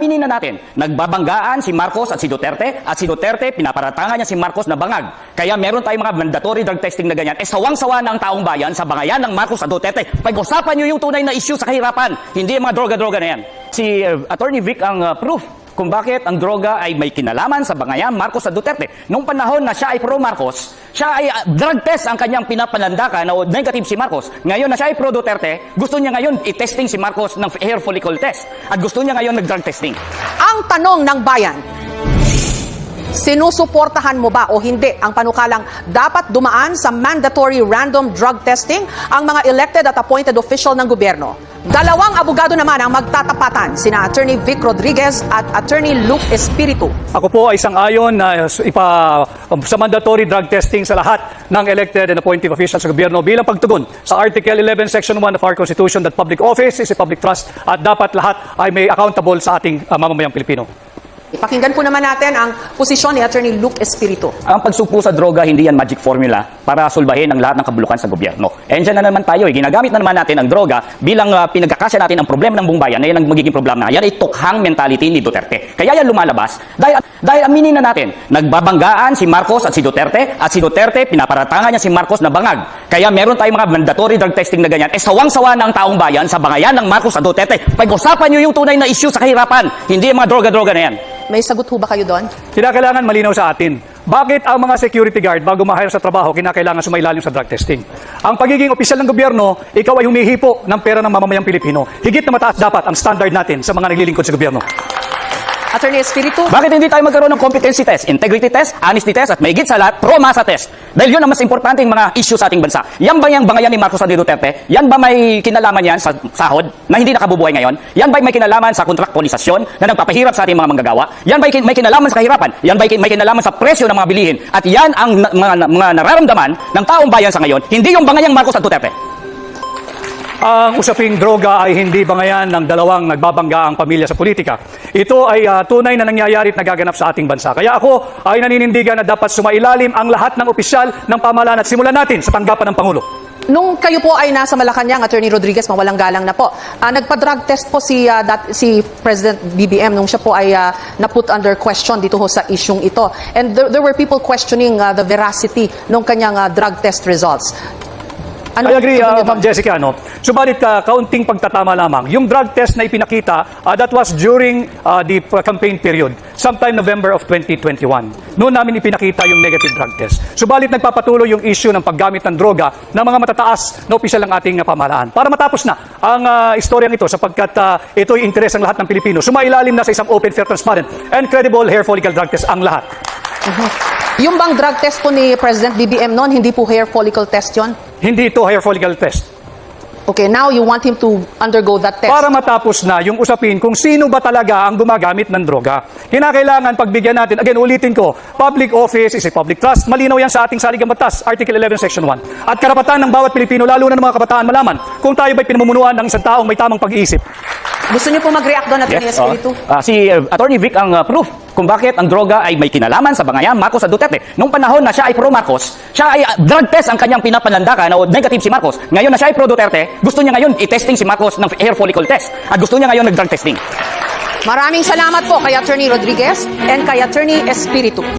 Aminin na natin, nagbabanggaan si Marcos at si Duterte pinaparatangan niya si Marcos na bangag. Kaya meron tayong mga mandatory drug testing na ganyan. Sawang-sawa ng taong bayan sa bangayan ng Marcos at Duterte. Pag-usapan niyo yung tunay na issue sa kahirapan, hindi yung mga droga-droga na yan. Si Attorney Vic ang proof kung bakit ang droga ay may kinalaman sa bangayan Marcos at Duterte. Nung panahon na siya ay pro-Marcos, siya ay drug test ang kanyang pinapalandakan na negative si Marcos. Ngayon na siya ay pro-Duterte, gusto niya ngayon i-testing si Marcos ng hair follicle test. At gusto niya ngayon nag-drug testing. Ang tanong ng bayan, sinusuportahan mo ba o hindi ang panukalang dapat dumaan sa mandatory random drug testing ang mga elected at appointed official ng gobyerno? Dalawang abogado naman ang magtatapatan, sina Attorney Vic Rodriguez at Attorney Luke Espiritu. Ako po ay sang-ayon na sa mandatory drug testing sa lahat ng elected and appointed officials sa gobyerno bilang pagtugon sa Article 11, Section 1 of our Constitution that public office is a public trust at dapat lahat ay may accountable sa ating mamamayang Pilipino. Pakinggan po naman natin ang posisyon ni Attorney Luke Espiritu. Ang pagsupo sa droga, hindi yan magic formula para sulbahin ang lahat ng kabulukan sa gobyerno. And dyan na naman tayo, ginagamit na naman natin ang droga bilang pinagkakasya natin ang problema ng buong bayan na yan ang magiging problema. Yan ay tukhang mentality ni Duterte. Kaya yan lumalabas dahil aminin na natin, nagbabanggaan si Marcos at si Duterte pinaparatangan niya si Marcos na bangag. Kaya meron tayong mga mandatory drug testing na ganyan. Sawang-sawa ng taong bayan sa bangayan ng Marcos at Duterte. Pag-usapan niyo yung tunay na issue sa kahirapan, hindi yung mga droga-droga na yan. May sagot ho ba kayo doon? Kinakailangan malinaw sa atin. Bakit ang mga security guard bago ma-hire sa trabaho kinakailangan sumailalim sa drug testing? Ang pagiging opisyal ng gobyerno, ikaw ay humihipo ng pera ng mamamayang Pilipino. Higit na mataas dapat ang standard natin sa mga naglilingkod sa gobyerno. Attorney Espiritu? Bakit hindi tayo magkaroon ng competency test, integrity test, honesty test, at mahigit sa lahat, pro-masa test? Dahil yun ang mas importante yung mga issue sa ating bansa. Yan ba yung bangayan ni Marcos at ni Duterte? Yan ba may kinalaman yan sa sahod na hindi nakabubuhay ngayon? Yan ba may kinalaman sa kontraktualisasyon na nagpapahirap sa ating mga manggagawa? Yan ba may kinalaman sa kahirapan? Yan ba may kinalaman sa presyo ng mga bilihin? At yan ang mga nararamdaman ng taong bayan sa ngayon, hindi yung bangayang Marcos at Duterte. Ang usaping droga ay hindi bangayan ng dalawang nagbabangga ang pamilya sa politika. Ito ay tunay na nangyayari at nagaganap sa ating bansa. Kaya ako ay naninindigan na dapat sumailalim ang lahat ng opisyal ng pamahalaan at simulan natin sa tanggapan ng Pangulo. Nung kayo po ay nasa Malacanang, Attorney Rodriguez, mawalang galang na po, nagpa-drug test po si President BBM nung siya po ay na-put under question dito ho sa isyung ito. And there were people questioning the veracity ng kanyang drug test results. I agree, Ma'am Jessica. Subalit, kaunting pagtatama lamang. Yung drug test na ipinakita, that was during the campaign period, sometime November of 2021. Noon namin ipinakita yung negative drug test. Subalit, nagpapatuloy yung issue ng paggamit ng droga ng mga matataas na opisyal ng ating pamahalaan. Para matapos na ang istoryang ito sapagkat ito'y interes ng lahat ng Pilipino. Sumailalim na sa isang open, fair, transparent, and credible hair follicle drug test ang lahat. Yung bang drug test po ni President BBM noon, hindi po hair follicle test yon? Hindi ito hair follicle test. Okay, now you want him to undergo that test. Para matapos na yung usapin kung sino ba talaga ang gumagamit ng droga. Kinakailangan pagbigyan natin, again, ulitin ko, public office is a public trust. Malinaw yan sa ating saligang batas, Article 11, Section 1. At karapatan ng bawat Pilipino, lalo na ng mga kabataan, malaman kung tayo ba'y pinamumunuan ng isang taong may tamang pag-iisip. Gusto niyo po mag-react doon, Attorney Espiritu? Si Attorney Vic ang proof kung bakit ang droga ay may kinalaman sa bangayan Marcos at Duterte. Nung panahon na siya ay pro-Marcos, siya ay drug test ang kanyang pinapalandakan na negative si Marcos. Ngayon na siya ay pro-Duterte, gusto niya ngayon i-testing si Marcos ng hair follicle test. At gusto niya ngayon nag-drug testing. Maraming salamat po kay Attorney Rodriguez and kay Attorney Espiritu.